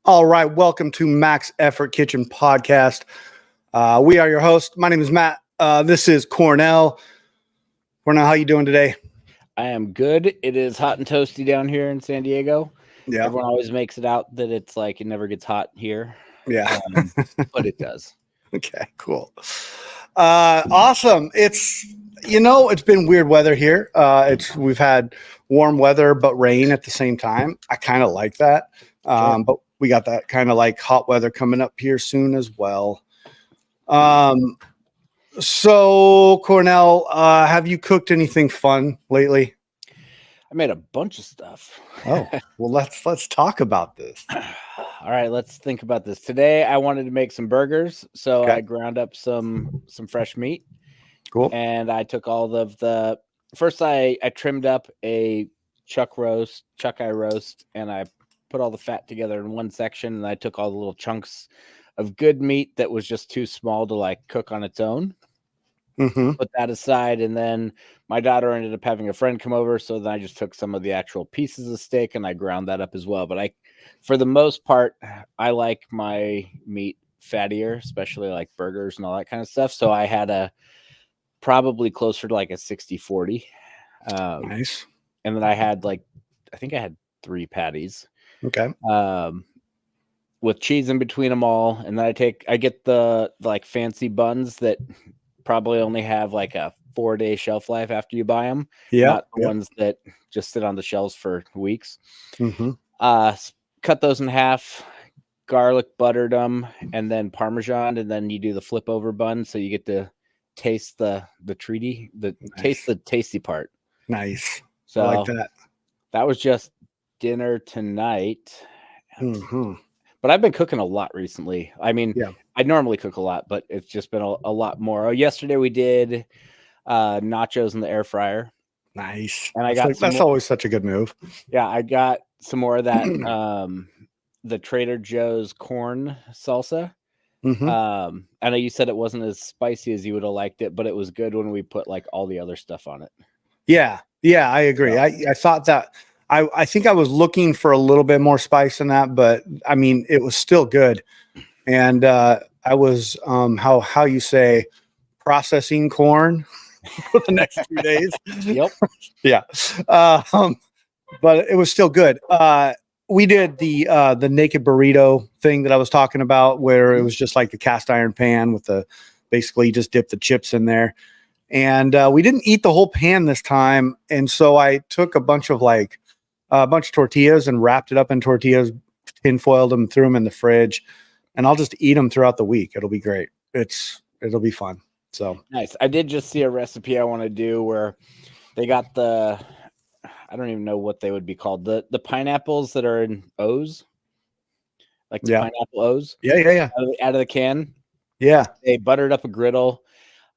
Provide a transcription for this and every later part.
All right, welcome to Max Effort Kitchen Podcast. We are your hosts. My name is Matt. This is Cornell. Cornell, how you doing today? I am good. It is hot and toasty down here in San Diego. Yeah, Everyone always makes it out that it's like it never gets hot here, yeah. but it does. Okay, cool. Awesome. It's been weird weather here. We've had warm weather but rain at the same time. I kind of like that. Sure. But we got that kind of like hot weather coming up here soon as well. So Cornell, have you cooked anything fun lately? I made a bunch of stuff. Oh, well, let's talk about this. All right, let's think about this. Today I wanted to make some burgers, so Okay. I ground up some fresh meat. Cool. And I took all of the first I trimmed up a chuck eye roast, and I put all the fat together in one section, and I took all the little chunks of good meat that was just too small to like cook on its own. Mm-hmm. Put that aside, and then my daughter ended up having a friend come over, so then I just took some of the actual pieces of steak and I ground that up as well. But for the most part, I like my meat fattier, especially like burgers and all that kind of stuff. So I had a probably closer to like a 60-40. Nice. And then I had I think I had 3 patties. Okay. With cheese in between them all, and then I get the like fancy buns that probably only have like a 4-day shelf life after you buy them. Yeah. Not the ones that just sit on the shelves for weeks. Mm-hmm. Cut those in half, garlic buttered them, and then Parmesan, and then you do the flip over bun, so you get to taste the treaty, taste the tasty part. Nice. So I like that. That was just dinner tonight. Mm-hmm. But I've been cooking a lot recently. I mean, Yeah. I normally cook a lot, but it's just been a lot more. Yesterday we did nachos in the air fryer. Nice. And that's always such a good move. Yeah, I got some more of that the Trader Joe's corn salsa. Mm-hmm. I know you said it wasn't as spicy as you would have liked it, but it was good when we put like all the other stuff on it. Yeah, I agree. So, I thought that I think I was looking for a little bit more spice in that, but I mean it was still good. And I was how you say processing corn for the next few days. Yep. Yeah. But it was still good. We did the naked burrito thing that I was talking about, where it was just like the cast iron pan with basically you just dip the chips in there. And we didn't eat the whole pan this time. And so I took a bunch of tortillas and wrapped it up in tortillas, tinfoiled them, threw them in the fridge, and I'll just eat them throughout the week. It'll be great. It'll be fun. So nice. I did just see a recipe I want to do where they got I don't even know what they would be called. The pineapples that are in O's, like the pineapple O's. Yeah. Out of the can. Yeah. They buttered up a griddle,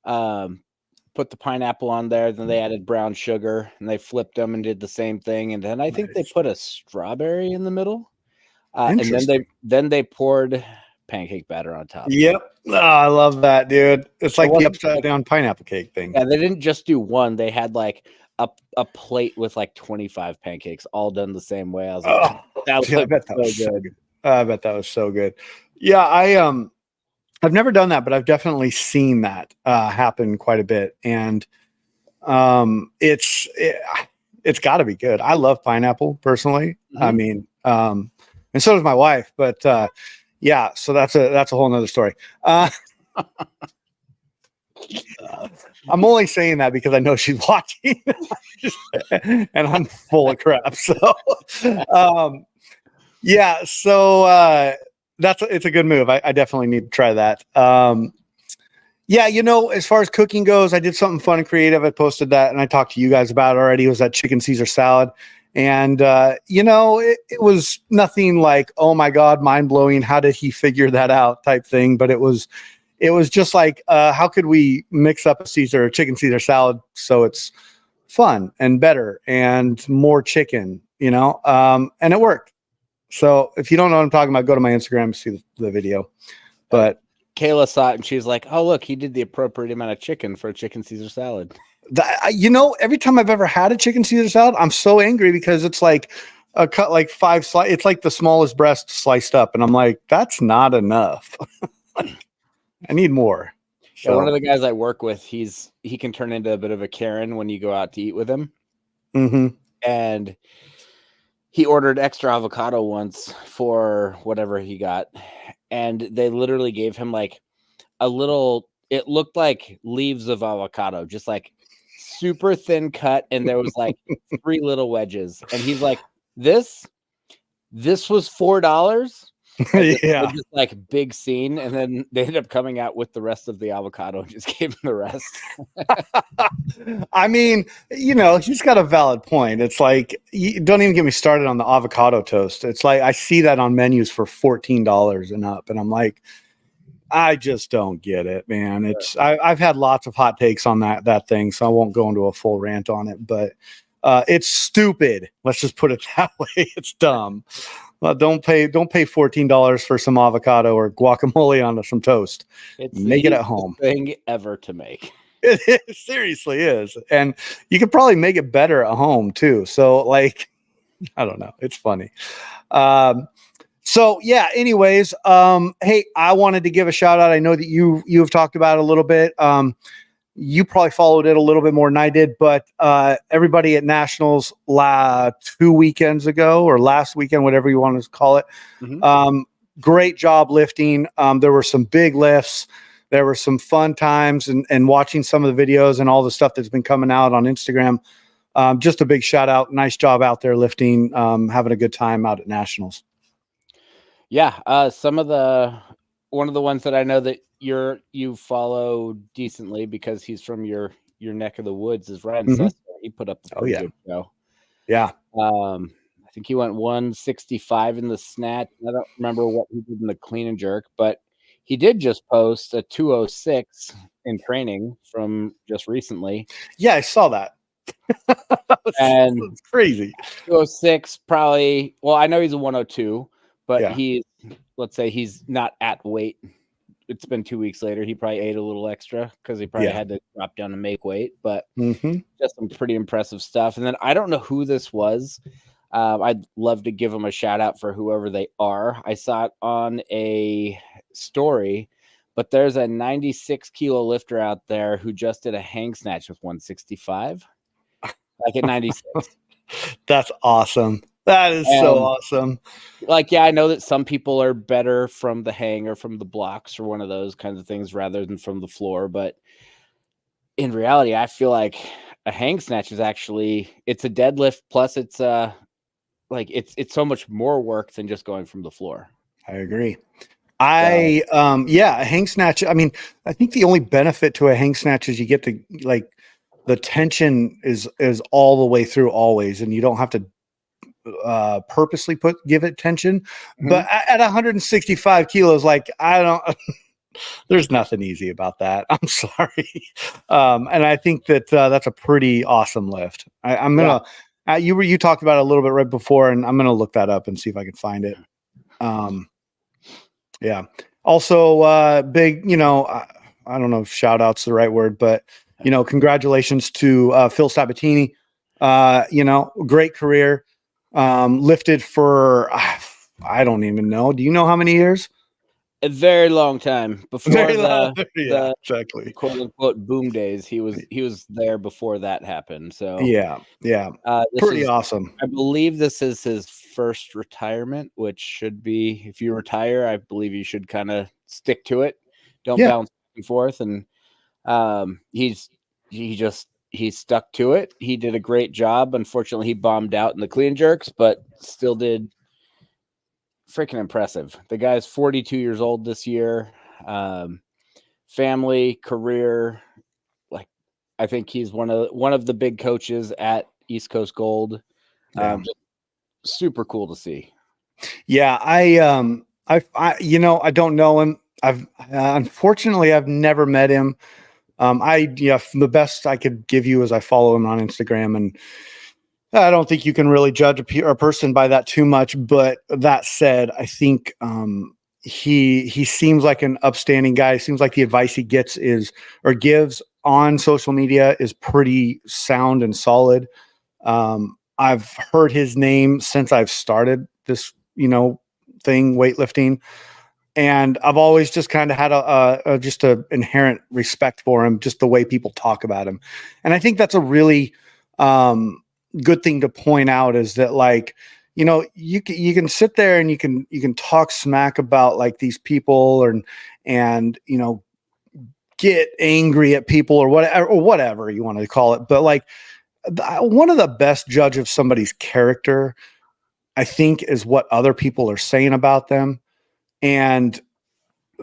put the pineapple on there. Then they added brown sugar, and they flipped them and did the same thing. And then I think they put a strawberry in the middle, and then they poured pancake batter on top. Yep. Oh, I love that, dude. It's like the upside down pineapple cake thing. Yeah, they didn't just do one. They had like a plate with like 25 pancakes, all done the same way. I was like, I bet that was so good. I bet that was so good. Yeah, I've never done that, but I've definitely seen that happen quite a bit, and it's got to be good. I love pineapple personally. Mm-hmm. I mean, and so does my wife. But yeah, so that's a whole nother story. I'm only saying that because I know she's watching, and I'm full of crap. So, yeah. So it's a good move. I definitely need to try that. Yeah, as far as cooking goes, I did something fun and creative. I posted that, and I talked to you guys about it already. It was that chicken Caesar salad. And, it was nothing like, oh my God, mind blowing. How did he figure that out type thing? But it was just like, how could we mix up a chicken Caesar salad so it's fun and better and more chicken, and it worked. So if you don't know what I'm talking about, go to my Instagram, see the video. But Kayla saw it and she's like, oh, look, he did the appropriate amount of chicken for a chicken Caesar salad. Every time I've ever had a chicken Caesar salad, I'm so angry because it's like cut like 5 slice. It's like the smallest breast sliced up, and I'm like, that's not enough. I need more. Yeah, one of the guys I work with, he can turn into a bit of a Karen when you go out to eat with him. Mm-hmm. And he ordered extra avocado once for whatever he got, and they literally gave him like a little. It looked like leaves of avocado, just like super thin cut, and there was like 3 little wedges. And he's like, "This was $4." Yeah, just like big scene, and then they ended up coming out with the rest of the avocado and just gave him the rest. I mean, he's got a valid point. It's like, don't even get me started on the avocado toast. It's like I see that on menus for $14 and up, and I'm like, I just don't get it, man. I've had lots of hot takes on that thing, so I won't go into a full rant on it, but it's stupid. Let's just put it that way. It's dumb. Don't pay $14 for some avocado or guacamole on some toast. Make it at home. Thing ever to make. It seriously is, and you could probably make it better at home too. So, like, I don't know. It's funny. So yeah. Anyways, hey, I wanted to give a shout out. I know that you've talked about it a little bit. You probably followed it a little bit more than I did, but everybody at Nationals 2 weekends ago or last weekend, whatever you want to call it, great job lifting. There were some big lifts. There were some fun times, and watching some of the videos and all the stuff that's been coming out on Instagram. Just a big shout out. Nice job out there lifting, having a good time out at Nationals. Yeah. One of the ones that I know that you follow decently because he's from your neck of the woods is Ryan Sessler. He put up a good show. Yeah. I think he went 165 in the snatch. I don't remember what he did in the clean and jerk, but he did just post a 206 in training from just recently. Yeah, I saw that. And it's crazy. 206 probably. Well, I know he's a 102, but yeah. let's say he's not at weight. It's been 2 weeks later. He probably ate a little extra because he probably had to drop down and make weight, but just some pretty impressive stuff. And then I don't know who this was. I'd love to give them a shout out for whoever they are. I saw it on a story, but there's a 96 kilo lifter out there who just did a hang snatch with 165, like at 96. That's awesome. That is so awesome. Like, yeah, I know that some people are better from the hang or from the blocks or one of those kinds of things rather than from the floor. But in reality, I feel like a hang snatch is actually, it's a deadlift plus it's like it's so much more work than just going from the floor. I agree. A hang snatch. I mean, I think the only benefit to a hang snatch is you get to, like, the tension is all the way through always, and you don't have to purposely give it tension. But at 165 kilos, like, I don't there's nothing easy about that. I'm sorry. And I think that that's a pretty awesome lift. I'm gonna you talked about it a little bit right before, and I'm gonna look that up and see if I can find it. Yeah. Also, big, I don't know if shout out's the right word, but congratulations to Phil Sabatini. Great career. Lifted for I don't even know. Do you know how many years? A very long time before the exactly quote unquote boom days. He was there before that happened. So pretty awesome. I believe this is his first retirement, which should be, if you retire, I believe you should kind of stick to it. Don't bounce back and forth. And he stuck to it. He did a great job. Unfortunately, he bombed out in the clean jerks, but still did freaking impressive. The guy's 42 years old this year. Family, career, like, I think he's one of the big coaches at East Coast Gold. Just super cool to see. Yeah, I don't know him. Unfortunately I've never met him. The best I could give you is I follow him on Instagram, and I don't think you can really judge a person by that too much. But that said, I think he seems like an upstanding guy. It seems like the advice he gives on social media is pretty sound and solid. I've heard his name since I've started this, thing, weightlifting. And I've always just kind of had just a inherent respect for him, just the way people talk about him. And I think that's a really good thing to point out, is that, like, you can sit there and you can talk smack about, like, these people, and get angry at people or whatever you want to call it. But, like, one of the best judge of somebody's character, I think, is what other people are saying about them. And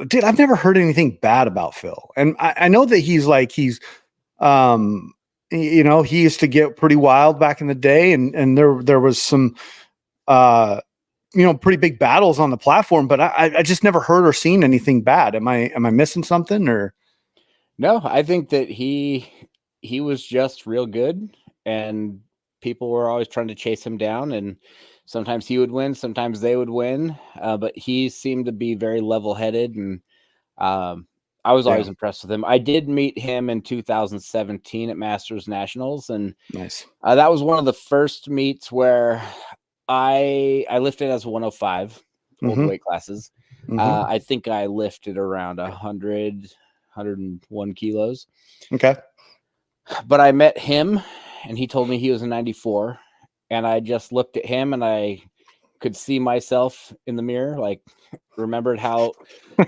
dude, I've never heard anything bad about Phil. And I know that he used to get pretty wild back in the day, and there was some, pretty big battles on the platform, but I just never heard or seen anything bad. Am I missing something, or? No, I think that he was just real good, and people were always trying to chase him down, and sometimes he would win, sometimes they would win. But he seemed to be very level-headed, and I was always impressed with him. I did meet him in 2017 at Masters Nationals, and Nice. That was one of the first meets where I lifted as a 105, old weight classes. I think I lifted around 101 kilos. Okay. But I met him, and he told me he was a 94. And I just looked at him, and I could see myself in the mirror, like, remembered how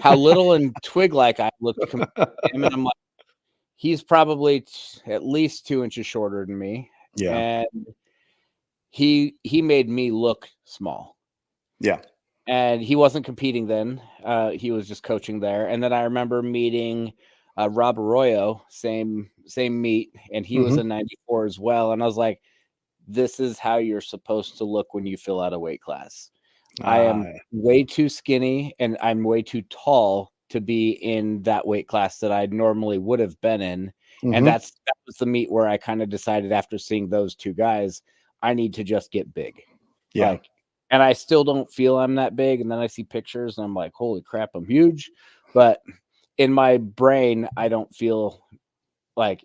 little and twig-like I looked compared to him. And I'm like, he's probably at least 2 inches shorter than me. Yeah. And he made me look small. Yeah. And he wasn't competing then. He was just coaching there. And then I remember meeting Rob Arroyo, same meet, and he was a 94 as well. And I was like, this is how you're supposed to look when you fill out a weight class. I am way too skinny, and I'm way too tall to be in that weight class that I normally would have been in. And that was the meet where I kind of decided, after seeing those two guys, I need to just get big. Yeah. And I still don't feel I'm that big. And then I see pictures and I'm like, holy crap, I'm huge. But in my brain, I don't feel like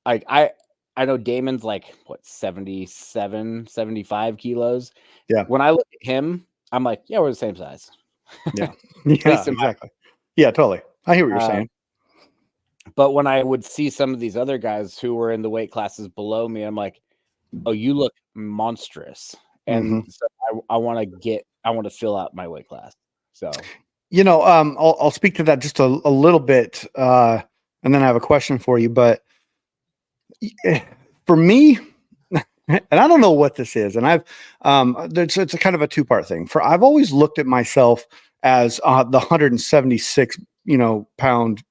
I know Damon's like, what, 77, 75 kilos. Yeah. When I look at him, I'm like, yeah, we're the same size. Yeah. Yeah, exactly. Yeah, totally. I hear what you're saying. But when I would see some of these other guys who were in the weight classes below me, I'm like, oh, you look monstrous. And so I want to fill out my weight class. So, I'll speak to that just a little bit. And then I have a question for you, but for me, and I don't know what this is, and it's a kind of a two-part thing. I've always looked at myself as the 176, pound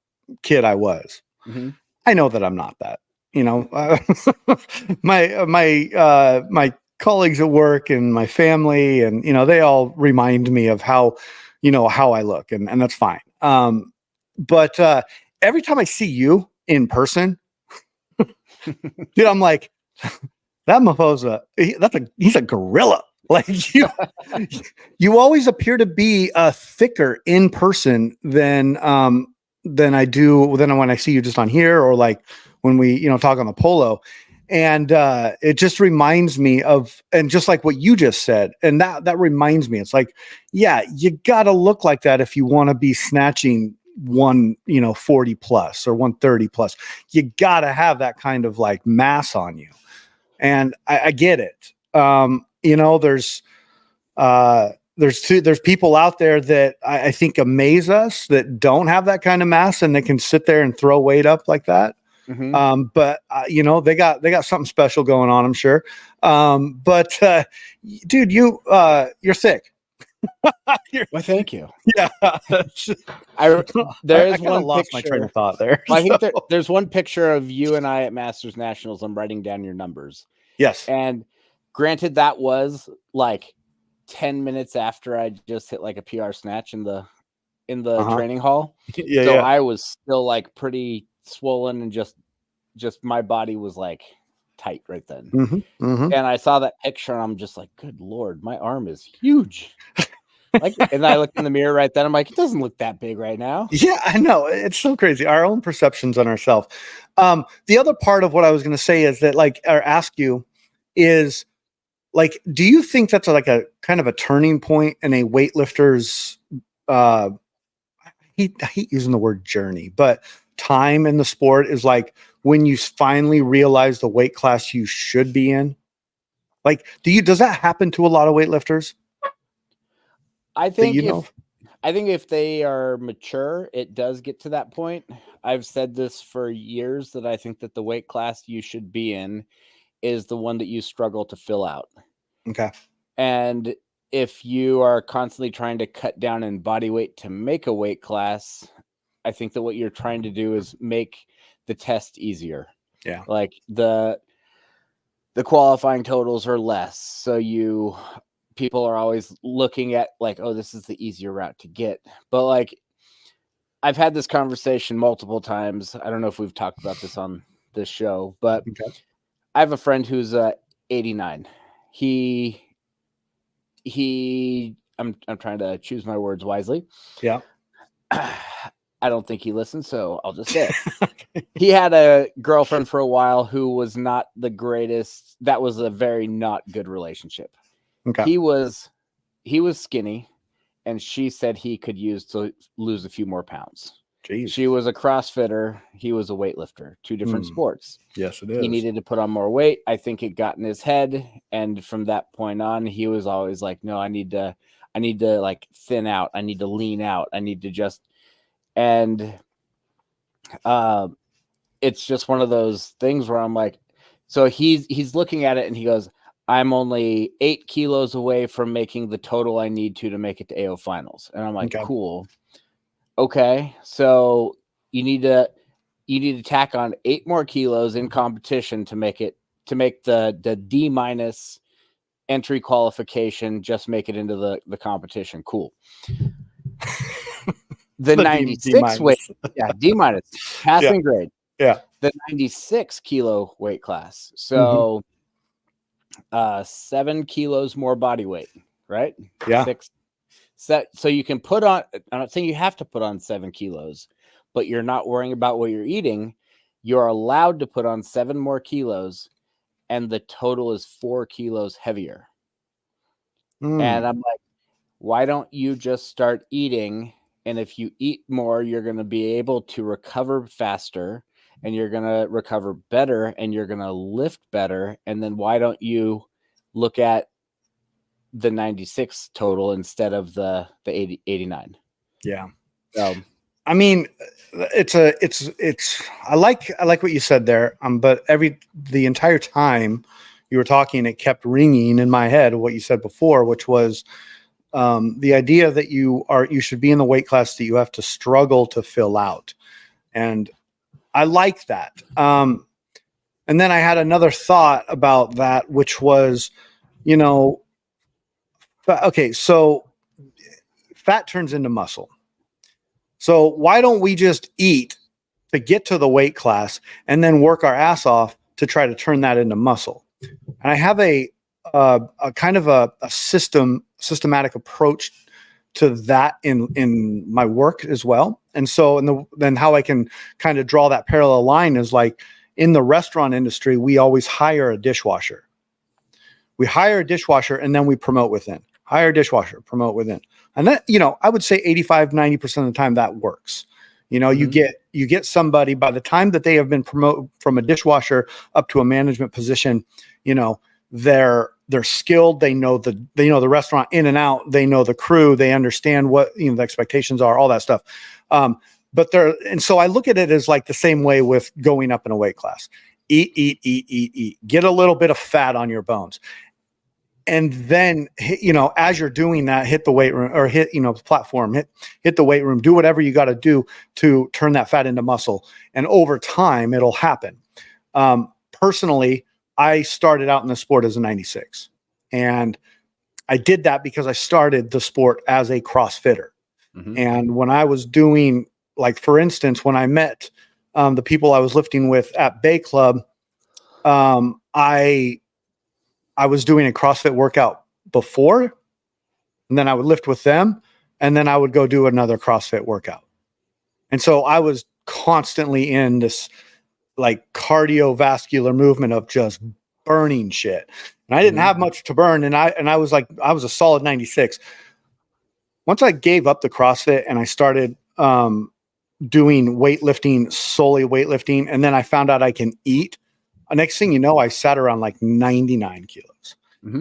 kid I was. I know that I'm not that. My colleagues at work and my family, and they all remind me of how I look, and that's fine. But every time I see you in person, dude, I'm like, that Mafosa, he's a gorilla. Like, you always appear to be thicker in person than when I see you just on here, or like when we talk on the polo. And it just reminds me of, and just like what you just said, and that reminds me, it's like, yeah, you gotta look like that if you want to be snatching 140 plus or 130 plus. You gotta have that kind of like mass on you. And I get it. There's people out there that I think amaze us, that don't have that kind of mass, and they can sit there and throw weight up like that. But they got something special going on, I'm sure. But dude, you're thick. Well, thank you. Yeah. I lost my train of thought there. Well, I think there's one picture of you and I at Masters Nationals. I'm writing down your numbers. Yes. And granted, that was like 10 minutes after I just hit like a PR snatch in the training hall. Yeah. So I was still like pretty swollen, and just my body was like tight right then. And I saw that picture, and I'm just like, good Lord, my arm is huge. And I looked in the mirror right then. I'm like, it doesn't look that big right now. Yeah, I know. It's so crazy. Our own perceptions on ourselves. The other part of what I was going to say is that, like, or ask you, is like, do you think that's like a kind of a turning point in a weightlifter's, I hate using the word journey, but time in the sport is like when you finally realize the weight class you should be in? Like, does that happen to a lot of weightlifters? I think you know? I think if they are mature, it does get to that point. I've said this for years that I think that the weight class you should be in is the one that you struggle to fill out. Okay. And if you are constantly trying to cut down in body weight to make a weight class, I think that what you're trying to do is make the test easier. Yeah. Like the qualifying totals are less. So people are always looking at like, oh, this is the easier route to get. But like, I've had this conversation multiple times. I don't know if we've talked about this on this show, but Okay. I have a friend who's 89. I'm trying to choose my words wisely. Yeah. I don't think he listens, so I'll just say it. He had a girlfriend for a while who was not the greatest. That was a very not good relationship. Okay. He was skinny, and she said he could use to lose a few more pounds. Jeez. She was a CrossFitter. He was a weightlifter. Two different sports. Yes, it is. He needed to put on more weight. I think it got in his head, and from that point on, he was always like, "No, I need to like thin out. I need to lean out. I need to just." And it's just one of those things where I'm like, so he's looking at it and he goes, I'm only 8 kilos away from making the total I need to make it to AO finals. And I'm like, cool. Okay. So you need to tack on 8 more kilos in competition to make the D- entry qualification, just make it into the competition. Cool. The 96 weight, D-, passing grade. Yeah. The 96 kilo weight class. So 7 kilos more body weight, right? Yeah. 6 set. So you can put on, I'm not saying you have to put on 7 kilos, but you're not worrying about what you're eating. You're allowed to put on 7 more kilos, and the total is 4 kilos heavier. And I'm like, why don't you just start eating? And if you eat more, you're going to be able to recover faster, and you're going to recover better, and you're going to lift better. And then why don't you look at the 96 total instead of the 89? Yeah. I mean, I like what you said there. But the entire time you were talking, it kept ringing in my head what you said before, which was the idea that you should be in the weight class that you have to struggle to fill out. And I like that. And then I had another thought about that, which was, okay, so fat turns into muscle. So why don't we just eat to get to the weight class and then work our ass off to try to turn that into muscle? And I have a kind of a systematic approach to that in my work as well. And so, then how I can kind of draw that parallel line is like in the restaurant industry, we always hire a dishwasher. We hire a dishwasher and then we promote within. Hire a dishwasher, promote within. And that, I would say 85-90% of the time that works. You get somebody, by the time that they have been promoted from a dishwasher up to a management position, they're skilled. They know the restaurant in and out. They know the crew. They understand what the expectations are, all that stuff. And so I look at it as like the same way with going up in a weight class. Eat. Get a little bit of fat on your bones. And then, as you're doing that, hit the weight room or hit, the platform, hit the weight room, do whatever you got to do to turn that fat into muscle. And over time, it'll happen. Personally, I started out in the sport as a 96. And I did that because I started the sport as a CrossFitter. Mm-hmm. And when I was doing, like, for instance, when I met the people I was lifting with at Bay Club, I was doing a CrossFit workout before, and then I would lift with them, and then I would go do another CrossFit workout. And so I was constantly in this like cardiovascular movement of just burning shit. And I didn't have much to burn. And I was like, I was a solid 96. Once I gave up the CrossFit and I started doing weightlifting, solely weightlifting, and then I found out I can eat. Next thing you know, I sat around like 99 kilos.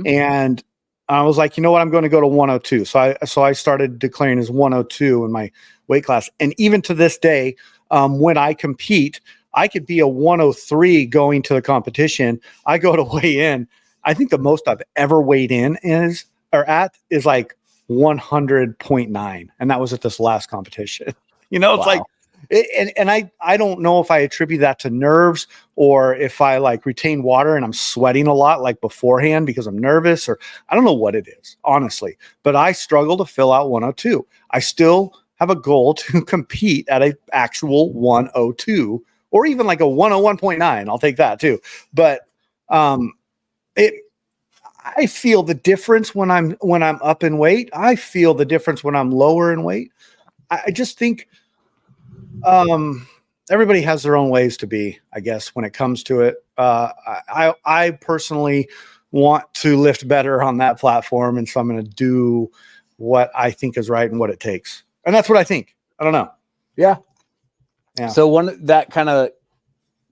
And I was like, you know what? I'm going to go to 102. So I started declaring as 102 in my weight class. And even to this day, when I compete, I could be a 103 going to the competition. I go to weigh in. I think the most I've ever weighed in is like 100.9. And that was at this last competition. It's like, and I don't know if I attribute that to nerves or if I like retain water and I'm sweating a lot like beforehand because I'm nervous, or I don't know what it is, honestly, but I struggle to fill out 102. I still have a goal to compete at an actual 102 or even like a 101.9. I'll take that too. But I feel the difference when I'm up in weight. I feel the difference when I'm lower in weight. I just think everybody has their own ways to be, I guess, when it comes to it. I personally want to lift better on that platform. And so I'm going to do what I think is right and what it takes. And that's what I think. I don't know. Yeah. Yeah. So that kind of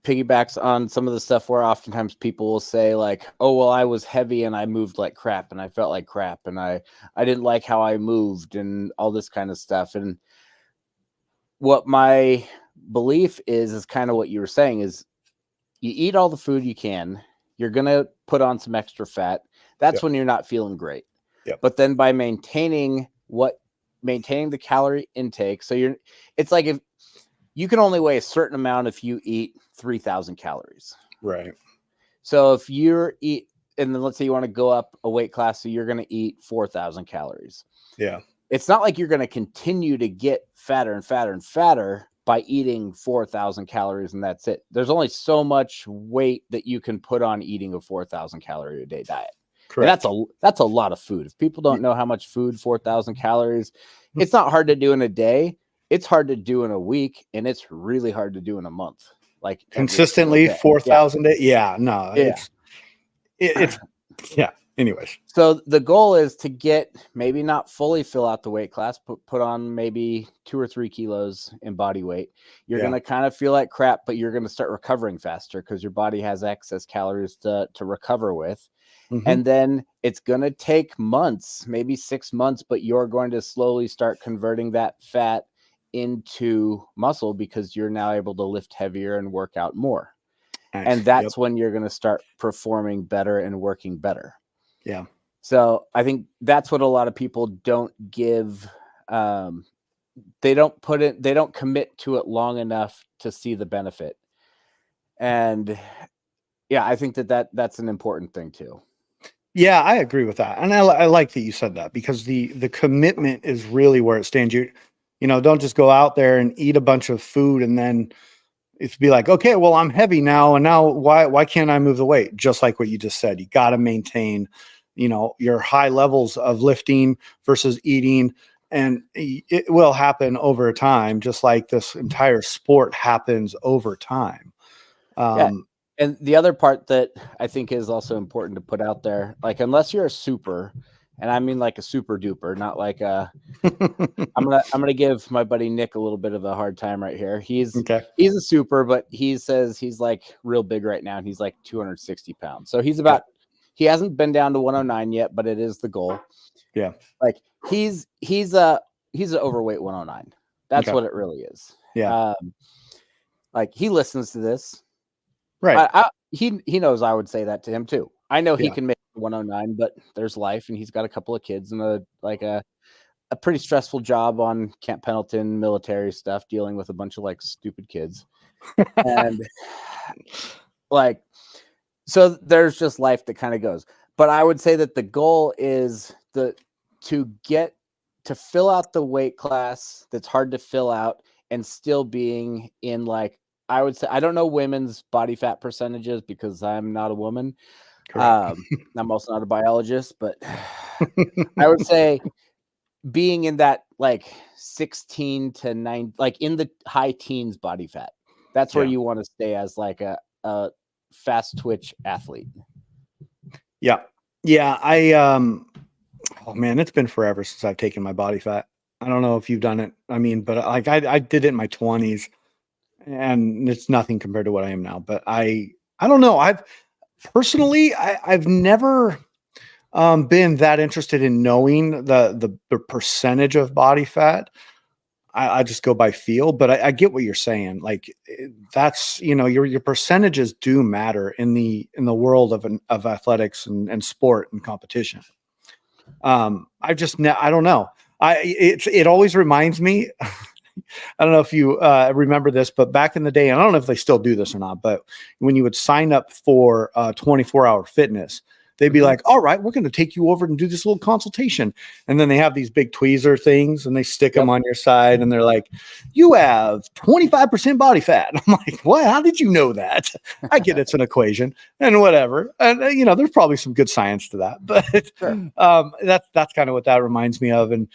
piggybacks on some of the stuff where oftentimes people will say like, oh, well, I was heavy and I moved like crap and I felt like crap and I didn't like how I moved and all this kind of stuff. And what my belief is kind of what you were saying is you eat all the food you can, you're going to put on some extra fat. That's when you're not feeling great. But then by maintaining the calorie intake. So it's like if you can only weigh a certain amount if you eat 3,000 calories. Right. So if and then let's say you want to go up a weight class, so you're going to eat 4,000 calories. Yeah. It's not like you're going to continue to get fatter and fatter and fatter by eating 4,000 calories and that's it. There's only so much weight that you can put on eating a 4,000 calorie a day diet. Correct. And that's a lot of food. If people don't know how much food 4,000 calories, it's not hard to do in a day. It's hard to do in a week, and it's really hard to do in a month. Like consistently 4,000. Yeah. No. Yeah. It's yeah. Anyways, so the goal is to get maybe not fully fill out the weight class, but put on maybe 2 or 3 kilos in body weight. You're going to kind of feel like crap, but you're going to start recovering faster because your body has excess calories to recover with. And then it's going to take months, maybe 6 months, but you're going to slowly start converting that fat into muscle because you're now able to lift heavier and work out more. And that's when you're going to start performing better and working better. Yeah. So I think that's what a lot of people don't give. They don't commit to it long enough to see the benefit. And yeah, I think that's an important thing too. Yeah, I agree with that. And I like that you said that because the commitment is really where it stands. You don't just go out there and eat a bunch of food and then it's be like, okay, well, I'm heavy now. And now why can't I move the weight? Just like what you just said, you got to maintain, your high levels of lifting versus eating. And it will happen over time, just like this entire sport happens over time. And the other part that I think is also important to put out there, like, unless you're a super, and I mean like a super duper, not like I'm gonna give my buddy Nick a little bit of a hard time right here. He's a super, but he says he's like real big right now, and he's like 260 pounds. So he hasn't been down to 109 yet, but it is the goal. Yeah, like he's an overweight 109. That's what it really is. Yeah, like he listens to this. Right. He knows I would say that to him too. I know he can make 109, but there's life, and he's got a couple of kids and a pretty stressful job on Camp Pendleton military stuff, dealing with a bunch of like stupid kids. And like, so there's just life that kind of goes. But I would say that the goal is to fill out the weight class that's hard to fill out and still being in like, I would say, I don't know women's body fat percentages because I'm not a woman. I'm also not a biologist, but I would say being in that like 16 to 9, like in the high teens body fat. That's where you want to stay as like a fast twitch athlete. Yeah. Yeah. Oh man, it's been forever since I've taken my body fat. I don't know if you've done it. I mean, but like I did it in my 20s and it's nothing compared to what I am now. But I don't know. I've personally, I've never been that interested in knowing the percentage of body fat. I just go by feel, but I get what you're saying. Like that's your percentages do matter in the world of athletics and sport and competition. I don't know. It always reminds me. I don't know if you remember this, but back in the day, and I don't know if they still do this or not, but when you would sign up for 24-hour fitness, they'd be Mhm. like, all right, we're going to take you over and do this little consultation. And then they have these big tweezer things and they stick them Yep. on your side and they're like, you have 25% body fat. I'm like, what? How did you know that? I get it's an equation and whatever. And, there's probably some good science to that, but Sure. that's kind of what that reminds me of. And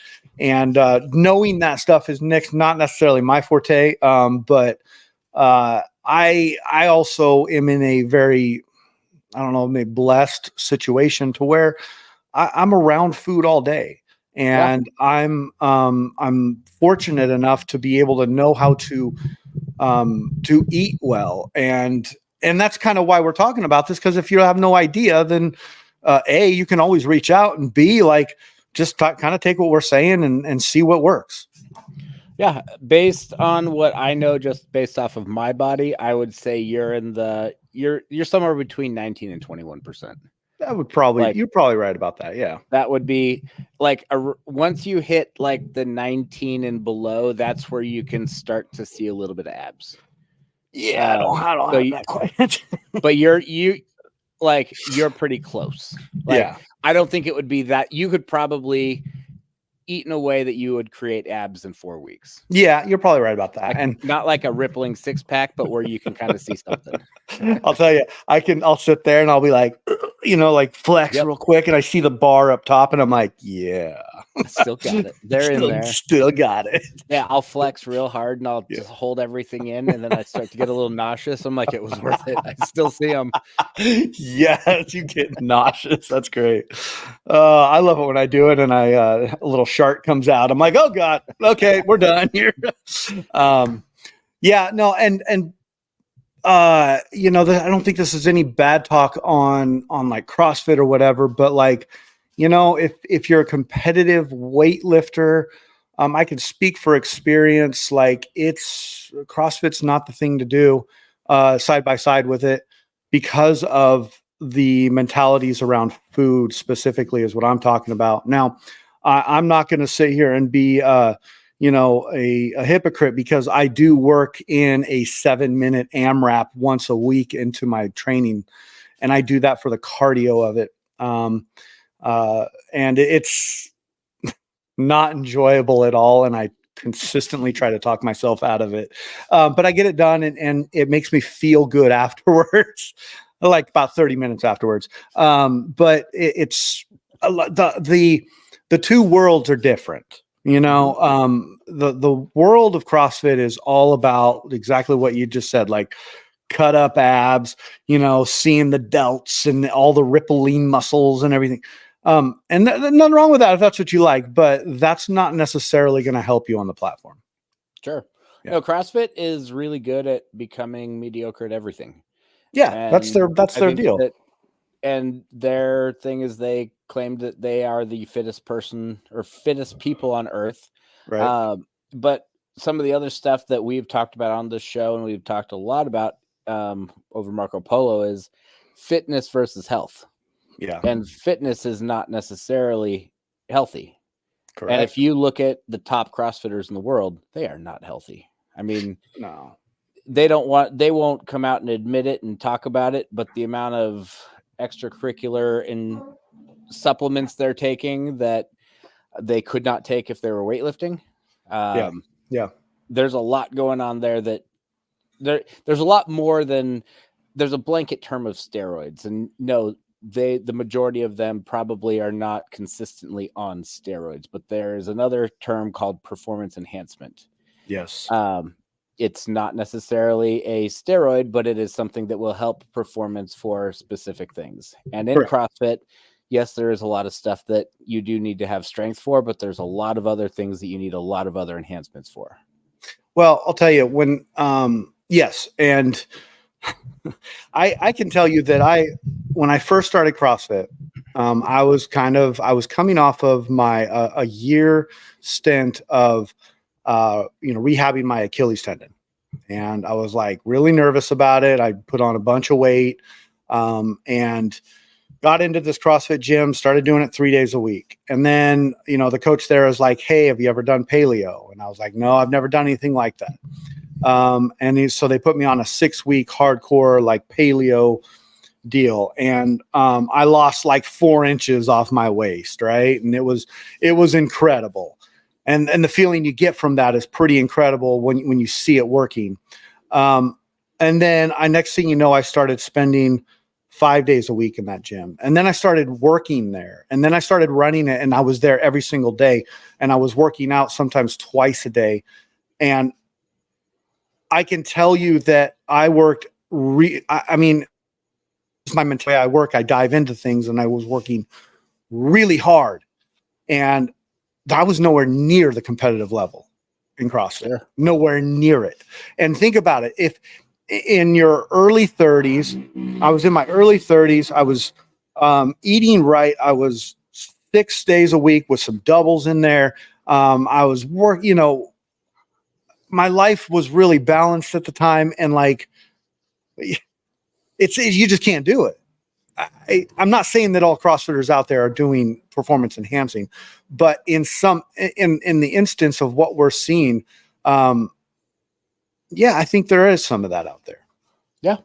knowing that stuff is not necessarily my forte, but I also am in a very, I don't know, maybe blessed situation to where I'm around food all day, Yeah. and I'm fortunate enough to be able to know how to eat well, and that's kind of why we're talking about this. Because if you have no idea, then A, you can always reach out, and B, like just kind of take what we're saying and see what works. Yeah, based on what I know, just based off of my body, I would say you're somewhere between 19 and 21%. That would probably Like you're probably right about that. Yeah. that would be like once you hit like the 19 and below, that's where you can start to see a little bit of abs. Yeah, I don't So have that quite. but you're pretty close. Like Yeah. I don't think it would be that you could probably eat in a way that you would create abs in 4 weeks. Yeah, you're probably right about that. Like, And not like a rippling six pack, but where you can kind of see something. I'll tell you, I'll sit there and I'll be like, like flex Yep. real quick, and I see the bar up top, and I'm like, yeah, Still got it. They're in there. Still got it. Yeah, I'll flex real hard and I'll Yeah. just hold everything in, and then I start to get a little nauseous. I'm like, it was worth it. I still see them. Yes, you get nauseous. That's great. I love it when I do it, and a little shark comes out. I'm like, oh god, okay, we're done here. Yeah, no, and I don't think this is any bad talk on like CrossFit or whatever, but like, if you're a competitive weightlifter, I can speak for experience. Like CrossFit's not the thing to do side by side with it because of the mentalities around food specifically is what I'm talking about. Now, I'm not going to sit here and be a hypocrite because I do work in a 7-minute AMRAP once a week into my training, and I do that for the cardio of it. And it's not enjoyable at all, and I consistently try to talk myself out of it. But I get it done, and it makes me feel good afterwards, like about 30 minutes afterwards. But it's the two worlds are different. The world of CrossFit is all about exactly what you just said, like cut up abs, seeing the delts and all the rippling muscles and everything. And nothing wrong with that if that's what you like, but that's not necessarily going to help you on the platform. Sure. Yeah. No, CrossFit is really good at becoming mediocre at everything. Yeah, And that's their deal. And their thing is they claim that they are the fittest person or fittest people on earth. Right. But some of the other stuff that we've talked about on this show and we've talked a lot about over Marco Polo is fitness versus health. Yeah. And fitness is not necessarily healthy. Correct. And if you look at the top CrossFitters in the world, they are not healthy. I mean, no, they won't come out and admit it and talk about it, but the amount of extracurricular and supplements they're taking that they could not take if they were weightlifting. Yeah. There's a lot going on there that there's a lot more than there's a blanket term of steroids. And no, the majority of them probably are not consistently on steroids, but there's another term called performance enhancement. Yes. it's not necessarily a steroid, but it is something that will help performance for specific things. And in Correct. CrossFit, yes, there is a lot of stuff that you do need to have strength for, but there's a lot of other things that you need a lot of other enhancements for. Well, I'll tell you when, yes. And I can tell you that when I first started CrossFit, I was coming off of my, a year stint of, rehabbing my Achilles tendon. And I was like really nervous about it. I put on a bunch of weight, and got into this CrossFit gym, started doing it 3 days a week. And then, the coach there was like, "Hey, have you ever done paleo?" And I was like, "No, I've never done anything like that." So they put me on a 6-week hardcore, like paleo deal. And, I lost like 4 inches off my waist. Right. And it was incredible. And the feeling you get from that is pretty incredible when you see it working. And then next thing you know, I started spending 5 days a week in that gym. And then I started working there, and then I started running it, and I was there every single day, and I was working out sometimes twice a day. And I can tell you that I worked, I mean, it's my mentality. I work, I dive into things, and I was working really hard. And I was nowhere near the competitive level in CrossFit, Sure. Nowhere near it. And think about it. If in your early 30s, I was in my early 30s, I was eating right. I was 6 days a week with some doubles in there. I was my life was really balanced at the time. And like, you just can't do it. I'm not saying that all CrossFitters out there are doing performance enhancing, but in the instance of what we're seeing, I think there is some of that out there. Yeah.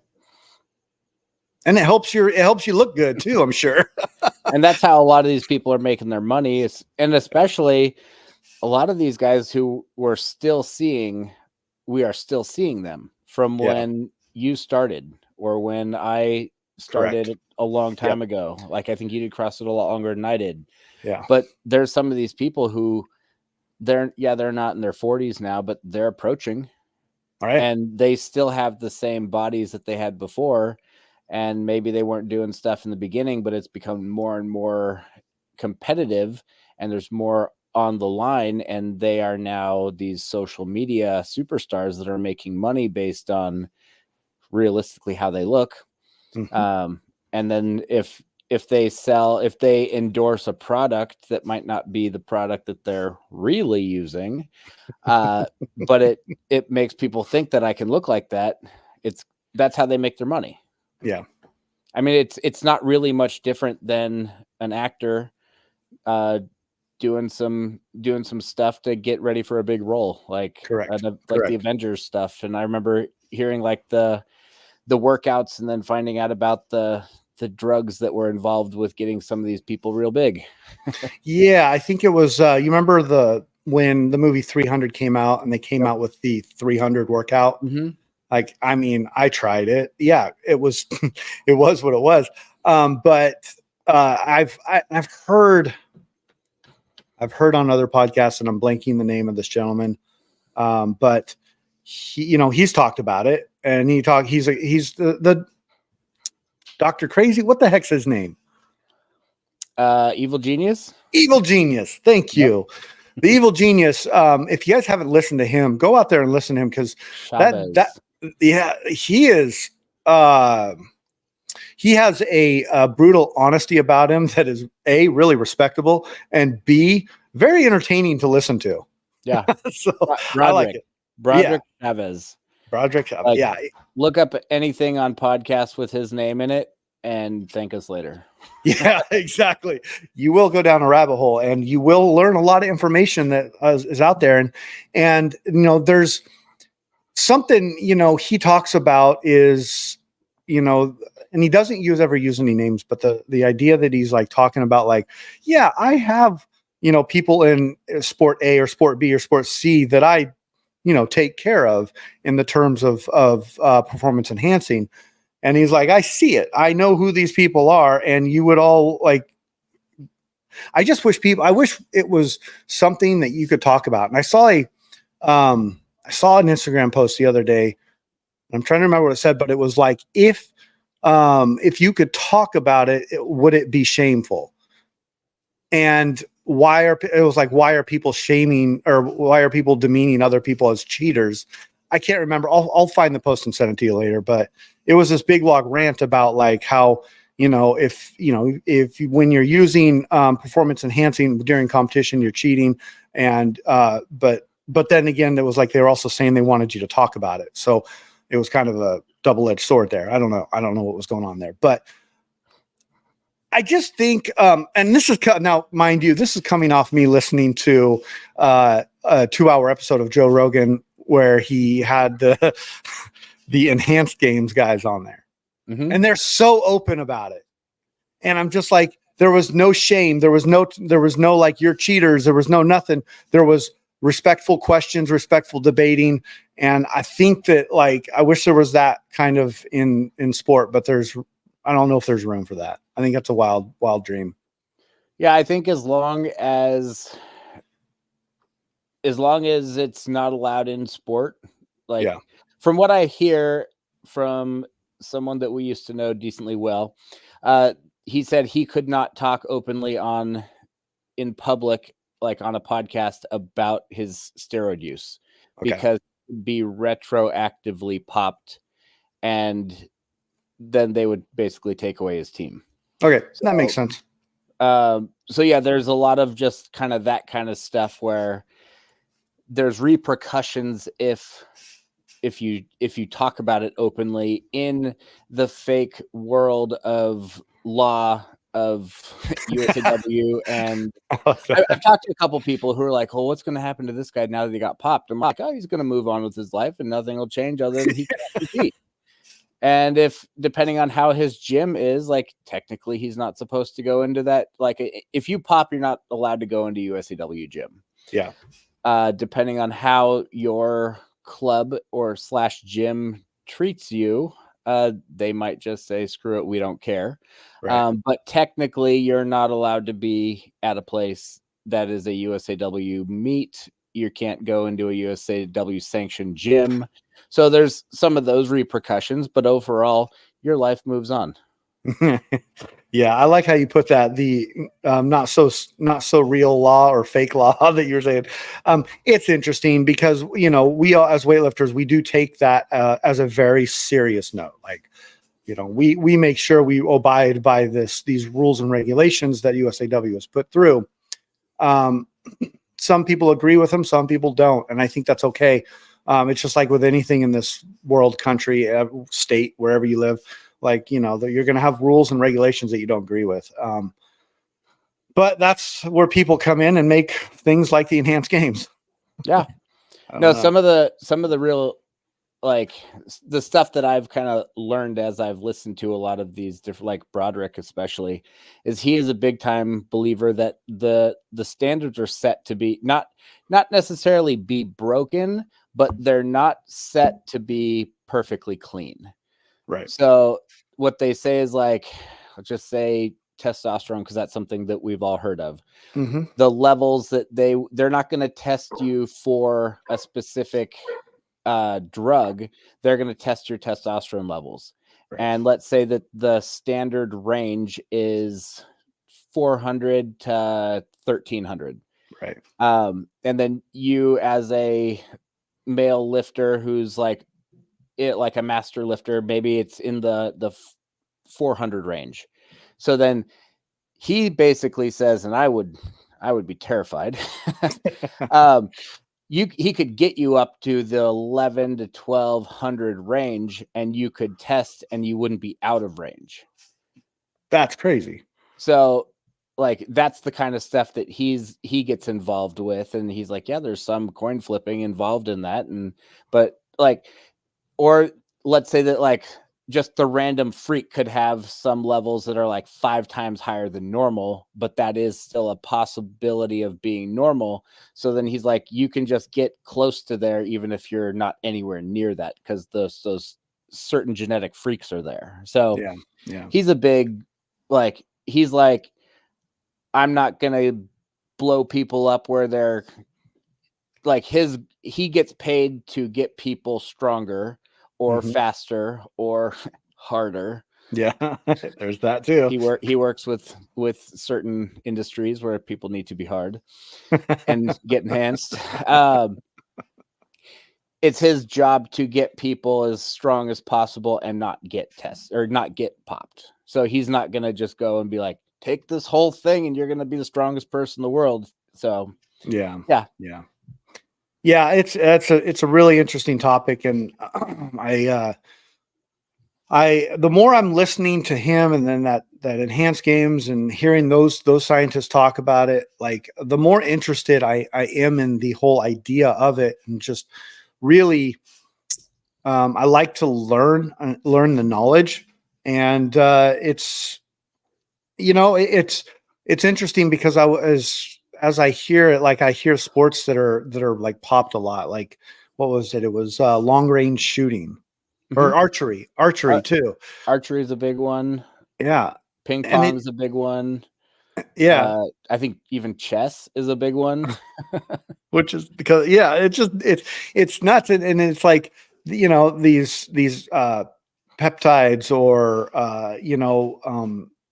And it helps you look good too, I'm sure. And that's how a lot of these people are making their money. And especially a lot of these guys who we are still seeing them from when you started or when I started. Correct. A long time ago. Like I think you did CrossFit a lot longer than I did. Yeah. But there's some of these people who they're not in their 40s now, but they're approaching. All right. And they still have the same bodies that they had before. And maybe they weren't doing stuff in the beginning, but it's become more and more competitive and there's more on the line. And they are now these social media superstars that are making money based on realistically how they look. Mm-hmm. And then if they endorse a product that might not be the product that they're really using, but it makes people think that I can look like that. That's how they make their money. Yeah. I mean, it's not really much different than an actor, doing some stuff to get ready for a big role, like Correct. The Avengers stuff. And I remember hearing like the workouts and then finding out about the drugs that were involved with getting some of these people real big. Yeah. I think it was, you remember when the movie 300 came out and they came out with the 300 workout. Mm-hmm. Like, I mean, I tried it. Yeah, it was, it was what it was. But I've heard on other podcasts, and I'm blanking the name of this gentleman. But he's talked about it, and he's the Dr. Crazy. What the heck's his name? Evil Genius. Evil Genius. Thank you. Yep. The Evil Genius. If you guys haven't listened to him, go out there and listen to him, because he is. He has a brutal honesty about him that is A, really respectable, and B, very entertaining to listen to. Yeah. So I like it. Broderick Chavez. Broderick Chavez. Yeah. Look up anything on podcasts with his name in it and thank us later. Yeah, exactly. You will go down a rabbit hole and you will learn a lot of information that is out there. And there's something, he talks about is, and he doesn't ever use any names, but the idea that he's like talking about, like, yeah, I have, people in sport A or sport B or sport C that I, take care of in the terms of performance enhancing. And he's like, I see it. I know who these people are. And you would all like, I wish it was something that you could talk about. And I saw I I saw an Instagram post the other day. I'm trying to remember what it said, but it was like, if you could talk about it, would it be shameful? And it was like, why are people shaming, or why are people demeaning other people as cheaters? I can't remember. I'll find the post and send it to you later, but it was this big log rant about like how, if when you're using performance enhancing during competition, you're cheating. And but then again, it was like they were also saying they wanted you to talk about it. So it was kind of a double-edged sword there. I don't know what was going on there, but I just think, and this is now, mind you, this is coming off me listening to a 2-hour episode of Joe Rogan where he had the the enhanced games guys on there, and they're so open about it. And I'm just like, there was no shame, there was no like, you're cheaters, there was no nothing. There was respectful questions, respectful debating, and I think that, like, I wish there was that kind of in sport, but I don't know if there's room for that. I think that's a wild dream. Yeah, I think as long as it's not allowed in sport, like, Yeah. From what I hear from someone that we used to know decently well, he said he could not talk openly in public, like on a podcast, about his steroid use because it would be retroactively popped, and then they would basically take away his team. Okay, so that makes sense. So yeah, there's a lot of just kind of that kind of stuff where there's repercussions if you talk about it openly in the fake world of law of USAW. And I've talked to a couple people who are like, "Oh, what's going to happen to this guy now that he got popped?" I'm like, "Oh, he's going to move on with his life, and nothing will change other than he can compete." And depending on how his gym is, like, technically he's not supposed to go into that. Like, if you pop, you're not allowed to go into USAW gym. Yeah. Depending on how your club or / gym treats you, they might just say, screw it, we don't care. Right. But technically you're not allowed to be at a place that is a USAW meet. You can't go into a USAW sanctioned gym. So there's some of those repercussions, but overall your life moves on. Yeah, I like how you put that. The not so real law or fake law that you're saying. It's interesting because, we all, as weightlifters, we do take that as a very serious note. Like, we make sure we abide by these rules and regulations that USAW has put through. Some people agree with them, some people don't, and I think that's okay. It's just like with anything in this world, country, state, wherever you live. Like, you're going to have rules and regulations that you don't agree with. But that's where people come in and make things like the enhanced games. Yeah. No, some of the real, like, the stuff that I've kind of learned as I've listened to a lot of these different, like Broderick especially, is he is a big time believer that the standards are set to be not necessarily be broken, but they're not set to be perfectly clean. Right. So what they say is, like, let's just say testosterone, because that's something that we've all heard of. Mm-hmm. The levels that they're not going to test you for a specific drug. They're going to test your testosterone levels. Right. And let's say that the standard range is 400 to 1300. Right. And then you, as a male lifter who's like a master lifter, maybe it's in the 400 range. So then he basically says, and I would be terrified. He could get you up to the 11 to 1200 range, and you could test, and you wouldn't be out of range. That's crazy. So, like, that's the kind of stuff that he gets involved with, and he's like, yeah, there's some coin flipping involved in that, but like, or let's say that, like, just the random freak could have some levels that are like 5 times higher than normal, but that is still a possibility of being normal. So then he's like, you can just get close to there, even if you're not anywhere near that, because those certain genetic freaks are there. So yeah. He's a big, like, he's like, I'm not going to blow people up where they're like he gets paid to get people stronger or faster or harder. Yeah, there's that too. He works with certain industries where people need to be hard and get enhanced. It's his job to get people as strong as possible and not get tested or not get popped. So he's not going to just go and be like, take this whole thing and you're going to be the strongest person in the world. So yeah. It's a really interesting topic. And the more I'm listening to him and then that enhanced games and hearing those scientists talk about it, like the more interested I am in the whole idea of it, and just really, I like to learn the knowledge, and it's interesting because as I hear it, like I hear sports that are like popped a lot. Like what was it? It was long range shooting or archery too. Archery is a big one. Yeah, ping pong is a big one. Yeah, I think even chess is a big one. Which is because it's nuts, and it's like these peptides or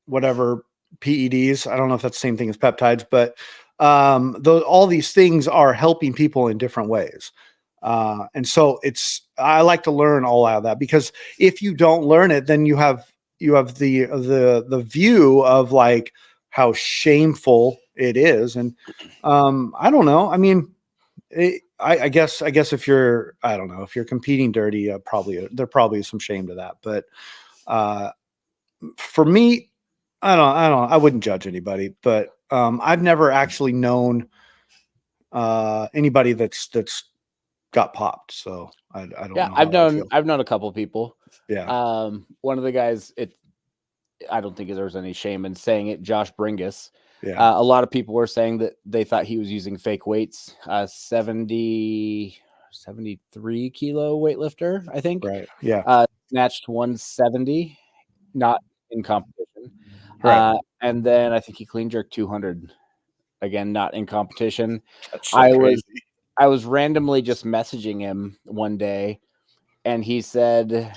whatever PEDs. I don't know if that's the same thing as peptides, but all these things are helping people in different ways. And so I like to learn all out of that, because if you don't learn it, then you have the view of like how shameful it is. And I don't know. I mean, I guess if you're competing dirty, there probably is some shame to that. But for me, I wouldn't judge anybody, but I've never actually known anybody that's got popped. So I don't know. I've known a couple people. Yeah. One of the guys, I don't think there's any shame in saying it, Josh Bringus. Yeah. A lot of people were saying that they thought he was using fake weights. 73 kilo weightlifter, I think. Right. Yeah. Snatched 170, not in competition. Right. And then I think he clean jerked 200, again, not in competition. That's so crazy. I was randomly just messaging him one day, and he said,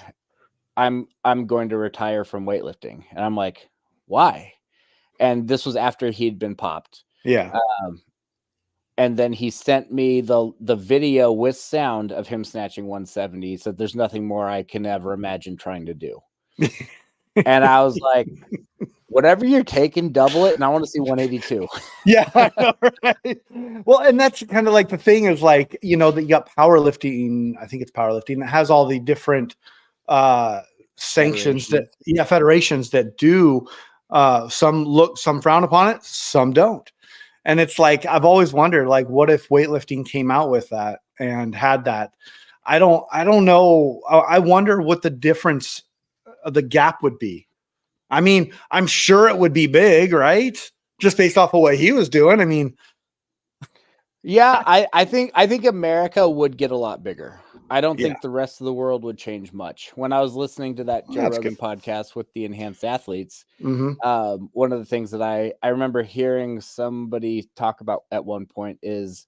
I'm going to retire from weightlifting. And I'm like, why? And this was after he'd been popped. Yeah. And then he sent me the video with sound of him snatching 170. He said, there's nothing more I can ever imagine trying to do. And I was like, whatever you're taking, double it. And I want to see 182. Yeah. I know, right? Well, and that's kind of like the thing is like, that you got powerlifting. I think it's powerlifting that has all the different sanctions federations that do some frown upon it, some don't. And it's like, I've always wondered, like, what if weightlifting came out with that and had that? I don't know. I wonder what the difference, the gap would be. I mean, I'm sure it would be big, right? Just based off of what he was doing. I mean, yeah, I think America would get a lot bigger. I don't think the rest of the world would change much. When I was listening to that Joe Rogan podcast with the enhanced athletes, one of the things that I remember hearing somebody talk about at one point is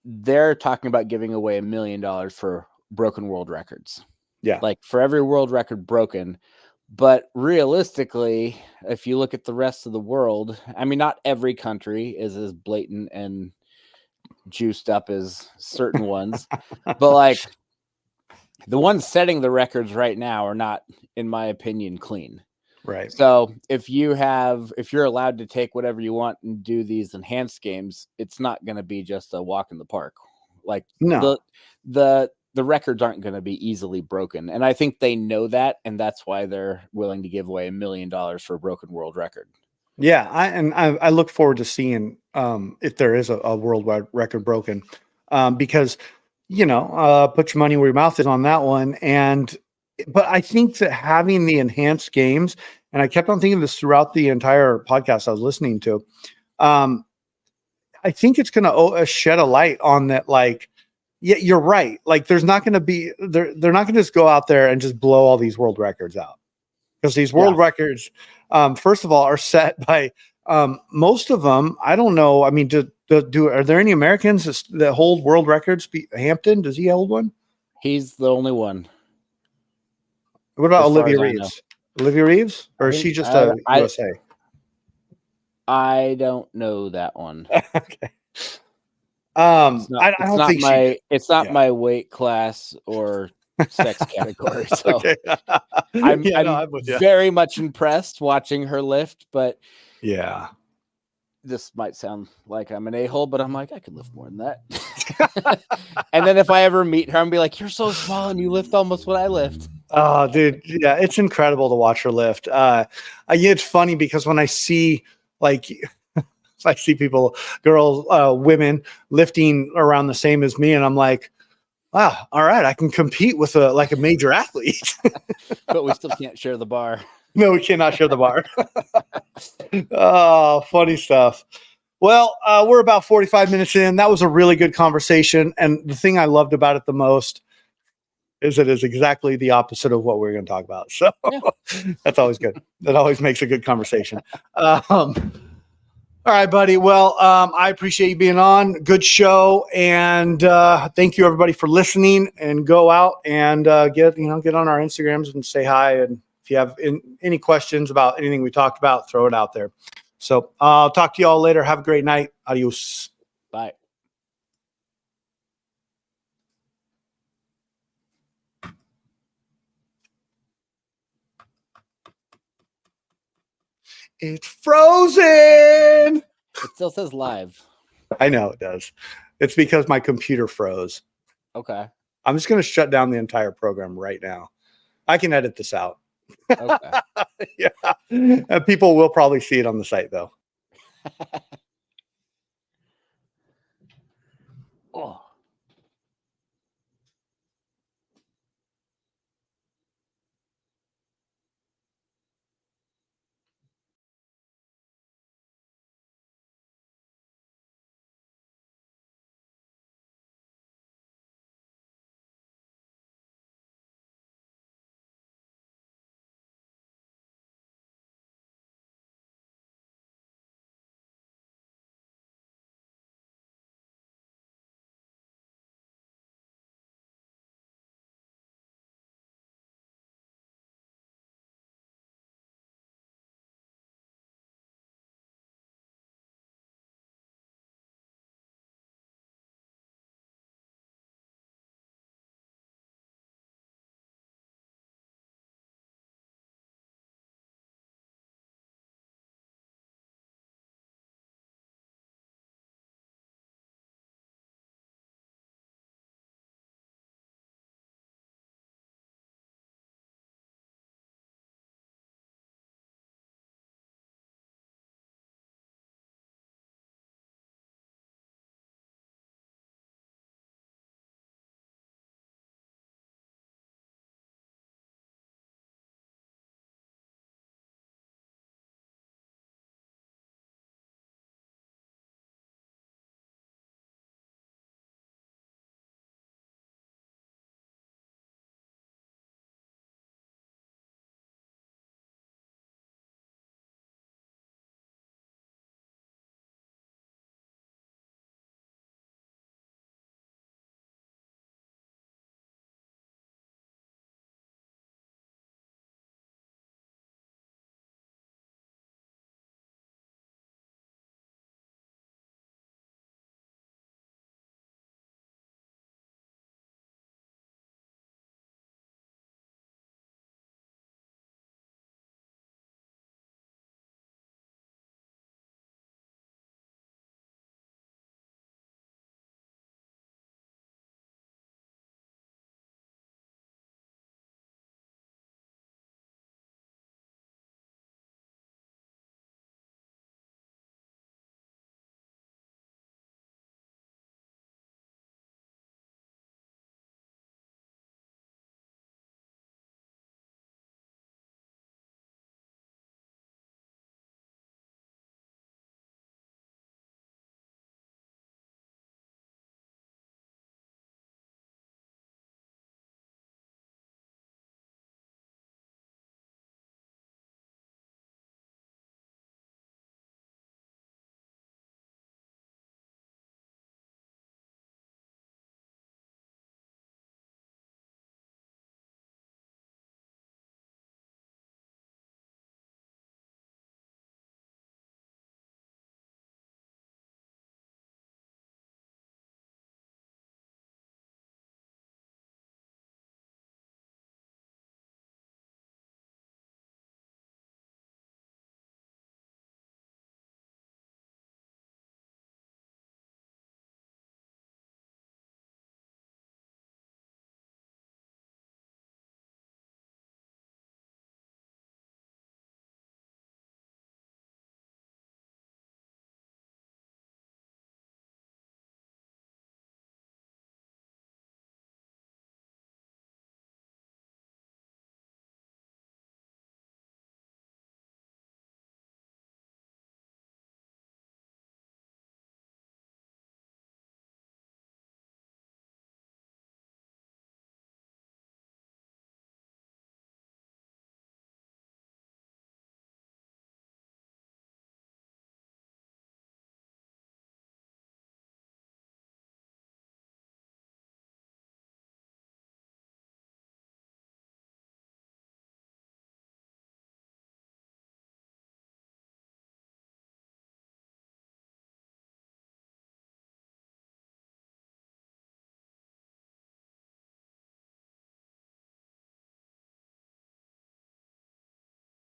they're talking about giving away $1 million for broken world records. Yeah. Like for every world record broken. But realistically, if you look at the rest of the world, I mean, not every country is as blatant and juiced up as certain ones, but like the ones setting the records right now are not, in my opinion, clean. Right. So if you're allowed to take whatever you want and do these enhanced games, it's not going to be just a walk in the park. Like no. The records aren't going to be easily broken. And I think they know that. And that's why they're willing to give away $1 million for a broken world record. Yeah. I look forward to seeing if there is a worldwide record broken, because, put your money where your mouth is on that one. But I think that having the enhanced games, and I kept on thinking this throughout the entire podcast I was listening to, I think it's going to shed a light on that. Like, yeah, you're right. Like they're not going to just go out there and just blow all these world records out, because these world records, first of all, are set by most of them. I don't know. I mean, Are there any Americans that hold world records? Hampton, does he hold one? He's the only one. What about As far Olivia as I Reeves? Olivia Reeves, or is she just a USA? I don't know that one. Okay. It's I don't think she. It's not my weight class or sex category. So Okay. I'm with you. very much impressed watching her lift, but yeah, this might sound like I'm an a-hole, but I'm like, I could lift more than that. And then if I ever meet her, I'm be like, you're so small and you lift almost what I lift. Oh, dude. Yeah, it's incredible to watch her lift. It's funny because when I see I see people, girls, women lifting around the same as me, and I'm like, wow, all right, I can compete with a major athlete. But we still can't share the bar. No, we cannot share the bar. Oh, funny stuff. Well, we're about 45 minutes in. That was a really good conversation. And the thing I loved about it the most is it is exactly the opposite of what we're going to talk about. So that's always good. That always makes a good conversation. All right, buddy. Well, I appreciate you being on. Good show. And thank you, everybody, for listening. And go out and get on our Instagrams and say hi. And if you have any questions about anything we talked about, throw it out there. So I'll talk to you all later. Have a great night. Adios. Bye. It's frozen. It still says live. I know it does. It's because my computer froze. Okay. I'm just going to shut down the entire program right now. I can edit this out. Okay. Yeah. People will probably see it on the site, though.